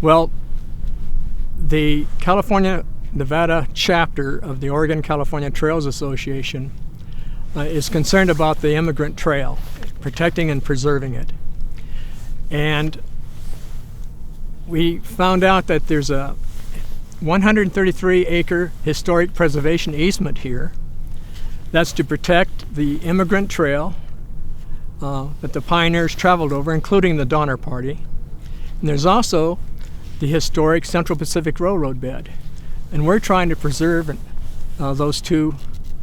Well, the California-Nevada chapter of the Oregon-California Trails Association is concerned about the immigrant trail, protecting and preserving it. And we found out that there's a 133-acre historic preservation easement here. That's to protect the immigrant trail that the pioneers traveled over, including the Donner Party. And there's also the historic Central Pacific Railroad bed. And we're trying to preserve those two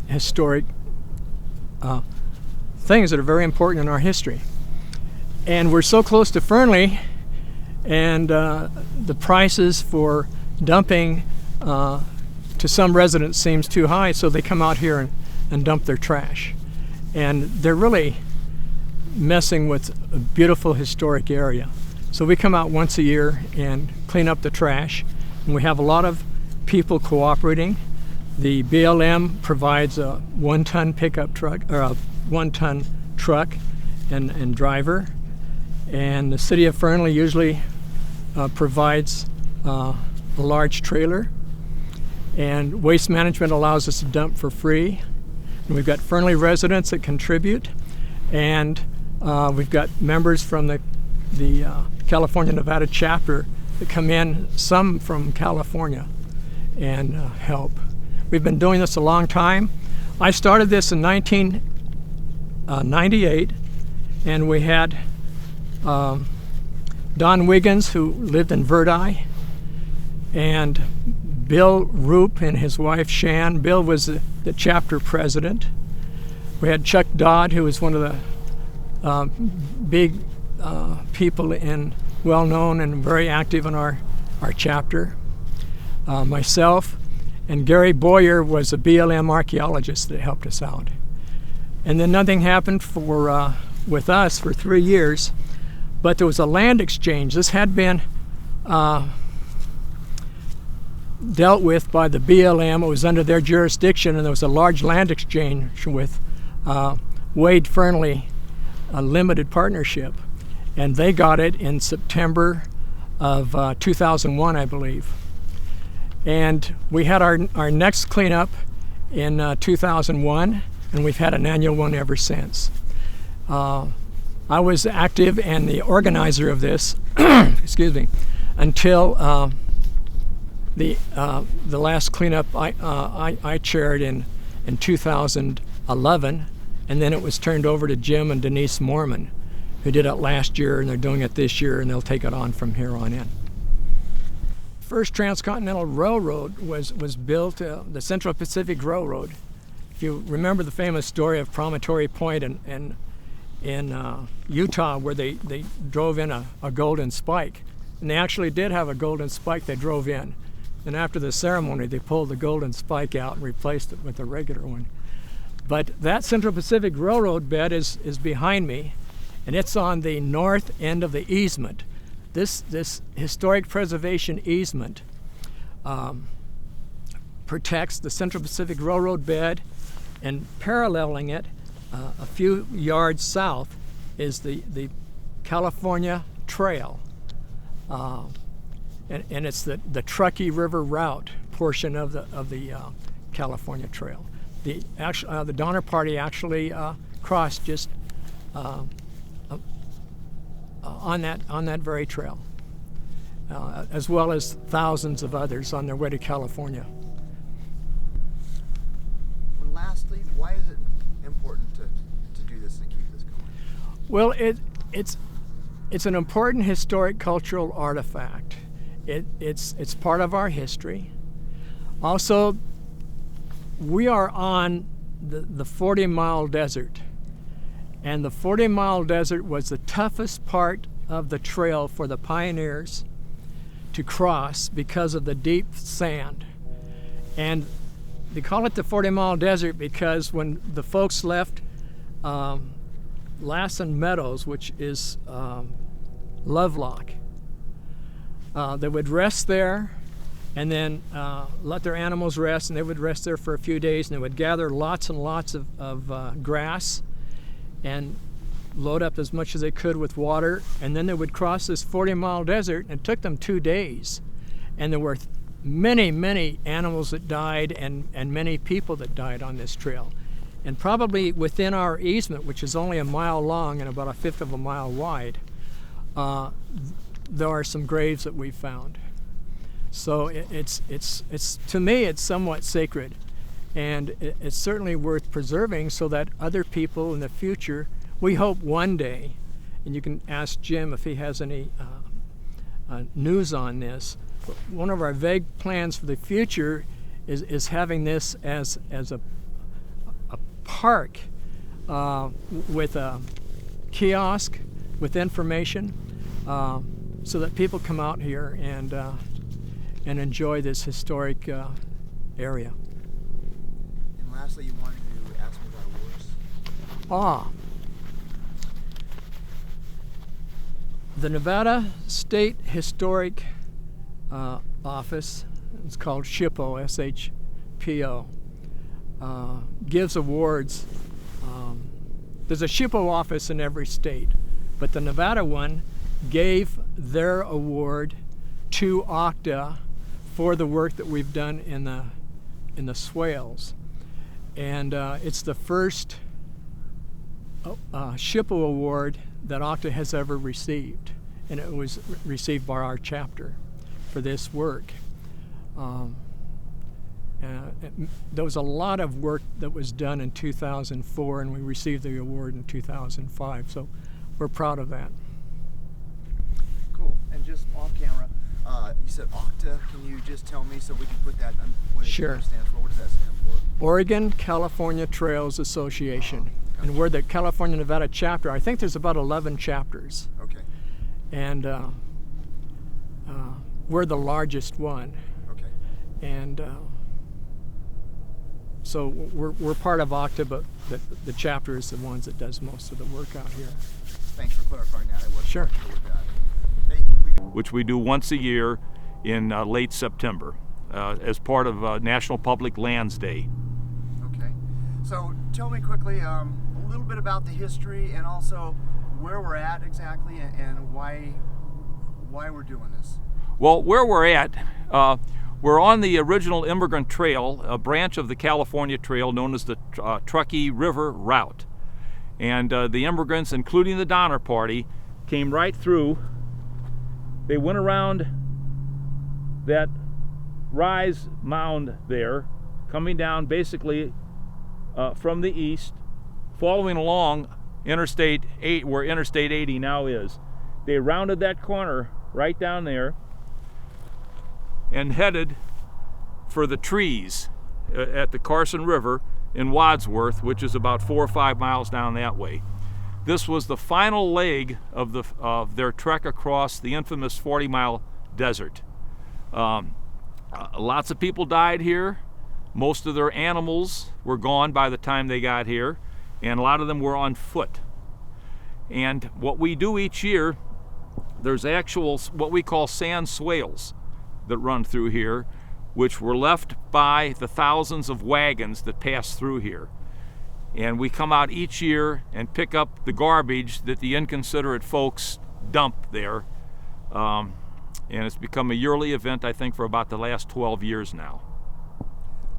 historic things that are very important in our history. And we're so close to Fernly, and the prices for dumping to some residents seems too high, so they come out here and dump their trash. And they're really messing with a beautiful historic area. So we come out once a year and clean up the trash, and we have a lot of people cooperating. The BLM provides a 1-ton pickup truck, or a 1-ton truck and driver, and the city of Fernly usually provides a large trailer, and waste management allows us to dump for free. And we've got Fernly residents that contribute, and we've got members from the California-Nevada chapter that come in, some from California, and help. We've been doing this a long time. I started this in 1998, and we had Don Wiggins, who lived in Verdi, and Bill Roop and his wife Shan. Bill was the chapter president. We had Chuck Dodd, who was one of the big people in well-known and very active in our chapter. Myself, and Gary Boyer was a BLM archaeologist that helped us out. And then nothing happened with us for 3 years, but there was a land exchange. This had been dealt with by the BLM. It was under their jurisdiction, and there was a large land exchange with Wade Fernly, a limited partnership, and they got it in September of 2001, I believe. And we had our next cleanup in 2001, and we've had an annual one ever since. I was active and the organizer of this, excuse me, until the last cleanup I chaired in 2011, and then it was turned over to Jim and Denise Mormon, who did it last year, and they're doing it this year, and they'll take it on from here on in. First transcontinental railroad was built, the Central Pacific Railroad. If you remember the famous story of Promontory Point in Utah, where they drove in a golden spike, and they actually did have a golden spike they drove in. And after the ceremony, they pulled the golden spike out and replaced it with a regular one. But that Central Pacific Railroad bed is behind me, and it's on the north end of the easement. This historic preservation easement protects the Central Pacific Railroad bed, and paralleling it a few yards south is the California Trail, and it's the Truckee River route portion of the California Trail. The Donner Party actually crossed just on that very trail, as well as thousands of others on their way to California. And lastly, why is it important to do this and keep this going? Well, it's an important historic cultural artifact. It's part of our history. Also, we are on the 40-mile desert. And the 40-mile desert was the toughest part of the trail for the pioneers to cross because of the deep sand. And they call it the 40-mile desert because when the folks left Lassen Meadows, which is Lovelock, they would rest there and then let their animals rest, and they would rest there for a few days, and they would gather lots and lots of grass and load up as much as they could with water, and then they would cross this 40-mile desert, and it took them 2 days. And there were many, many animals that died and many people that died on this trail. And probably within our easement, which is only a mile long and about a fifth of a mile wide, there are some graves that we found. So it's to me, it's somewhat sacred, and it's certainly worth preserving so that other people in the future, we hope one day, and you can ask Jim if he has any news on this, but one of our vague plans for the future is having this as a park with a kiosk with information, so that people come out here and enjoy this historic area. And lastly, you wanted to ask me about awards. The Nevada State Historic Office, it's called SHPO, S-H-P-O, gives awards. There's a SHPO office in every state, but the Nevada one gave their award to Octa for the work that we've done in the swales. And it's the first SHPO award that Octa has ever received, and it was received by our chapter for this work. There was a lot of work that was done in 2004, and we received the award in 2005, so we're proud of that. Cool. And just off camera, you said Octa. Can you just tell me so we can put that on what it Sure. stands for? What does that stand for? Oregon California Trails Association. Gotcha. And we're the California Nevada chapter. I think there's about 11 chapters. Okay. And we're the largest one. Okay. And so we're part of Octa, but the chapter is the ones that does most of the work out here. Thanks for clarifying that. I wasn't Sure. sure with that. Hey, which we do once a year in late September as part of National Public Lands Day. Okay. So tell me quickly a little bit about the history and also where we're at exactly and why we're doing this. Well, where we're at, we're on the original Immigrant Trail, a branch of the California Trail known as the Truckee River Route. And the immigrants, including the Donner Party, came right through. They went around that rise mound there, coming down basically from the east, following along Interstate 8, where Interstate 80 now is. They rounded that corner right down there and headed for the trees at the Carson River in Wadsworth, which is about 4 or 5 miles down that way. This was the final leg of their trek across the infamous 40-mile desert. Lots of people died here. Most of their animals were gone by the time they got here, and a lot of them were on foot. And what we do each year, there's actual what we call sand swales that run through here, which were left by the thousands of wagons that pass through here. And we come out each year and pick up the garbage that the inconsiderate folks dump there. And it's become a yearly event, I think, for about the last 12 years now.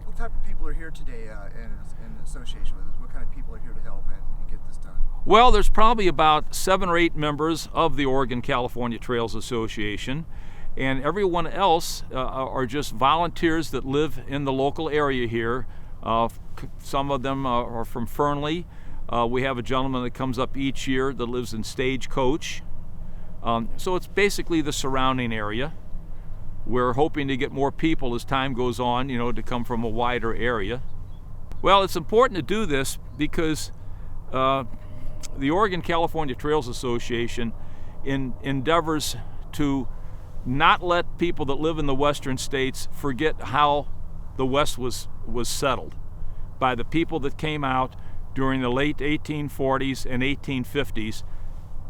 What type of people are here today in association with us? What kind of people are here to help and get this done? Well, there's probably about 7 or 8 members of the Oregon California Trails Association, and everyone else are just volunteers that live in the local area here. Some of them are from Fernly. We have a gentleman that comes up each year that lives in Stagecoach. So it's basically the surrounding area. We're hoping to get more people as time goes on, to come from a wider area. Well, it's important to do this because the Oregon California Trails Association endeavors to not let people that live in the western states forget how the West was settled by the people that came out during the late 1840s and 1850s,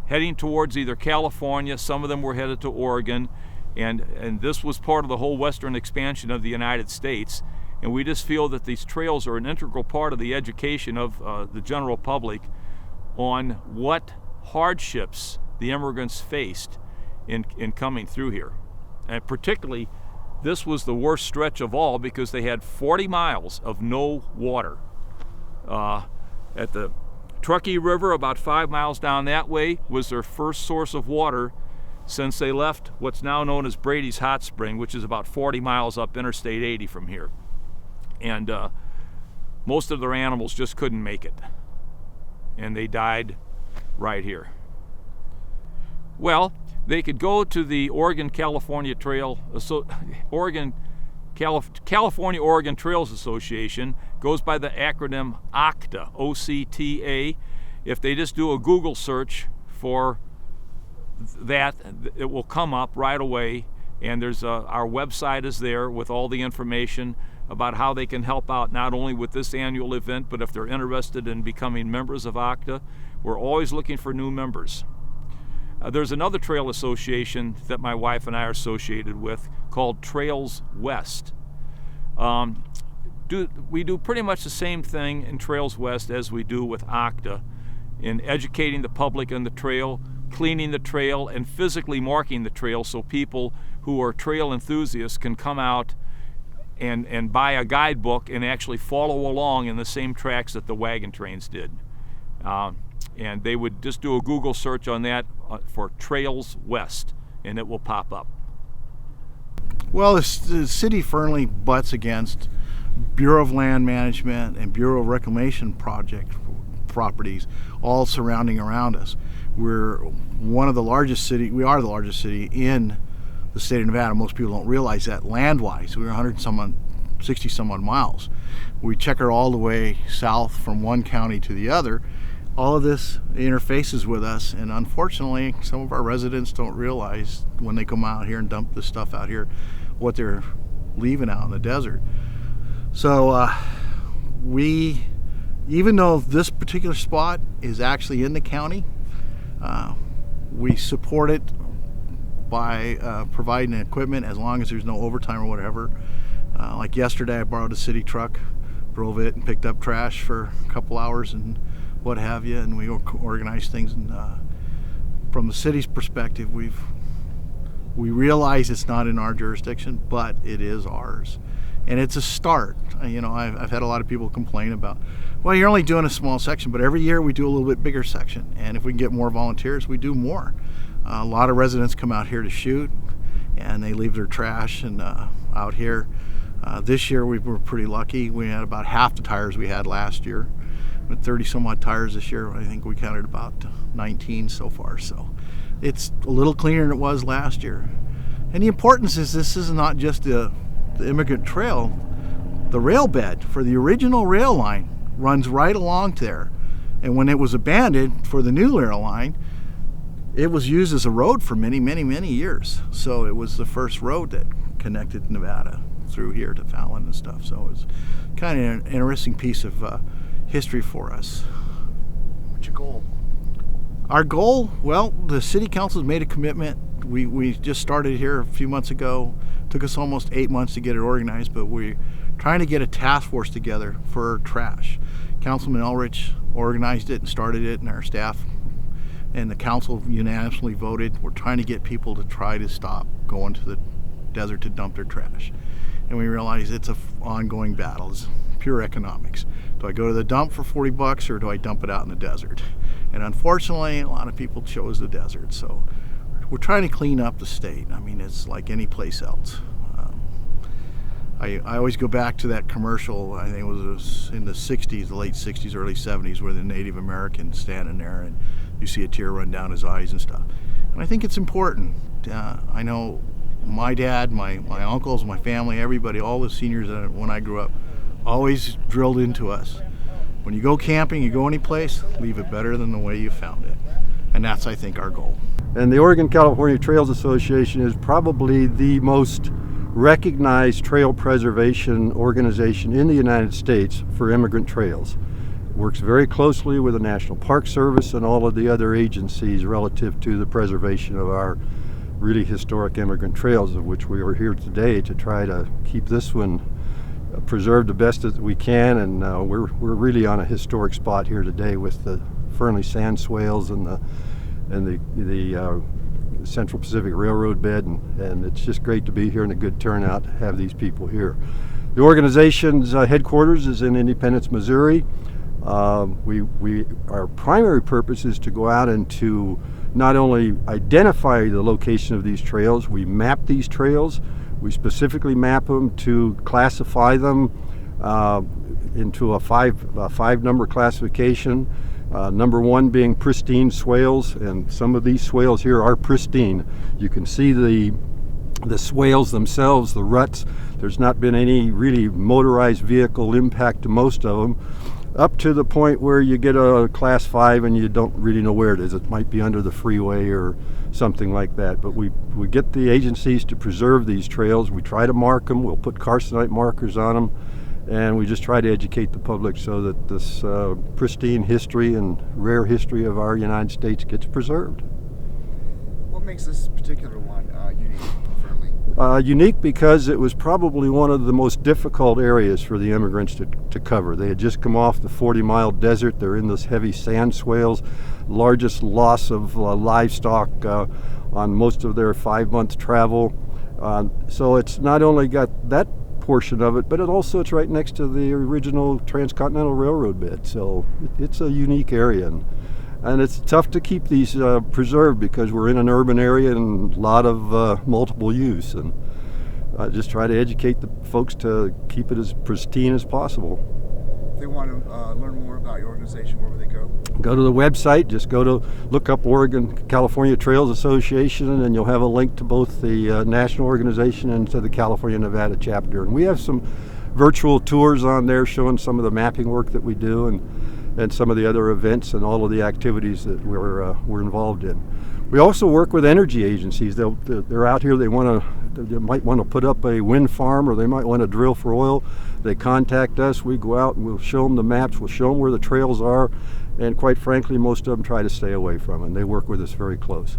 heading towards either California. Some of them were headed to Oregon, and this was part of the whole western expansion of the United States. And we just feel that these trails are an integral part of the education of the general public, on what hardships the immigrants faced in coming through here. And particularly, this was the worst stretch of all because they had 40 miles of no water. At the Truckee River, about 5 miles down that way, was their first source of water since they left what's now known as Brady's Hot Spring, which is about 40 miles up Interstate 80 from here. And most of their animals just couldn't make it, and they died right here. Well, they could go to the California Oregon Trails Association, goes by the acronym OCTA, O-C-T-A. If they just do a Google search for that, it will come up right away, and there's our website is there with all the information about how they can help out not only with this annual event, but if they're interested in becoming members of OCTA. We're always looking for new members. There's another trail association that my wife and I are associated with called Trails West. We do pretty much the same thing in Trails West as we do with OCTA in educating the public on the trail, cleaning the trail, and physically marking the trail so people who are trail enthusiasts can come out and buy a guidebook and actually follow along in the same tracks that the wagon trains did. And they would just do a Google search on that for Trails West, and it will pop up. Well, the city of Fernly butts against Bureau of Land Management and Bureau of Reclamation project properties all surrounding around us. We're one of the largest city, we are the largest city in the state of Nevada. Most people don't realize that land-wise. We're 160 some odd miles. We checker all the way south from one county to the other. All of this interfaces with us, and unfortunately some of our residents don't realize when they come out here and dump this stuff out here what they're leaving out in the desert. So even though this particular spot is actually in the county, we support it by providing equipment as long as there's no overtime or whatever. Like yesterday I borrowed a city truck, drove it and picked up trash for a couple hours and what have you, and we organized things. And from the city's perspective, we realize it's not in our jurisdiction, but it is ours, and it's a start. You know, I've had a lot of people complain about, well, you're only doing a small section, but every year we do a little bit bigger section, and if we can get more volunteers, we do more. A lot of residents come out here to shoot, and they leave their trash and out here. This year we were pretty lucky. We had about half the tires we had last year. With 30 some odd tires this year, I think we counted about 19 so far. So it's a little cleaner than it was last year. And the importance is this is not just the Immigrant Trail. The rail bed for the original rail line runs right along there. And when it was abandoned for the new rail line, it was used as a road for many, many, many years. So it was the first road that connected Nevada through here to Fallon and stuff. So it was kind of an interesting piece of history for us. What's your goal? Our goal, well, the city council's made a commitment. We just started here a few months ago. Took us almost 8 months to get it organized, but we're trying to get a task force together for trash. Councilman Elrich organized it and started it, and our staff and the council unanimously voted. We're trying to get people to try to stop going to the desert to dump their trash. And we realize it's an ongoing battle. It's pure economics. Do I go to the dump for 40 bucks or do I dump it out in the desert? And unfortunately, a lot of people chose the desert. So we're trying to clean up the state. I mean, it's like any place else. I always go back to that commercial, I think it was in the 60s, the late 60s, early 70s, where the Native American standing there and you see a tear run down his eyes and stuff. And I think it's important. I know my dad, my uncles, my family, everybody, all the seniors when I grew up, always drilled into us. When you go camping, you go any place, leave it better than the way you found it. And that's, I think, our goal. And the Oregon-California Trails Association is probably the most recognized trail preservation organization in the United States for immigrant trails. It works very closely with the National Park Service and all of the other agencies relative to the preservation of our really historic immigrant trails, of which we are here today to try to keep this one preserved the best that we can. And we're really on a historic spot here today with the Fernly sand swales and the Central Pacific Railroad bed, and it's just great to be here and a good turnout to have these people here. The organization's headquarters is in Independence, Missouri. Our primary purpose is to go out and to not only identify the location of these trails, we map these trails. We specifically map them to classify them into a five number classification. Number one being pristine swales, and some of these swales here are pristine. You can see the swales themselves, the ruts. There's not been any really motorized vehicle impact to most of them, up to the point where you get a class 5 and you don't really know where it is. It might be under the freeway or something like that. But we get the agencies to preserve these trails. We try to mark them. We'll put carcinite markers on them, and we just try to educate the public so that this pristine history and rare history of our United States gets preserved. What makes this particular one unique, Fernly? Unique because it was probably one of the most difficult areas for the immigrants to cover. They had just come off the 40-mile desert. They're in those heavy sand swales, largest loss of livestock on most of their 5-month travel. So it's not only got that portion of it, but it's right next to the original Transcontinental Railroad bed. So it's a unique area. And it's tough to keep these preserved because we're in an urban area and a lot of multiple use. And I just try to educate the folks to keep it as pristine as possible. If they want to learn more about your organization, where would they go? Go to the website. Just look up Oregon California Trails Association, and you'll have a link to both the national organization and to the California Nevada chapter. And we have some virtual tours on there showing some of the mapping work that we do and some of the other events and all of the activities that we're involved in. We also work with energy agencies. They're out here. They might want to put up a wind farm, or they might want to drill for oil. They contact us. We go out and we'll show them the maps. We'll show them where the trails are, and quite frankly, most of them try to stay away from it. And they work with us very close.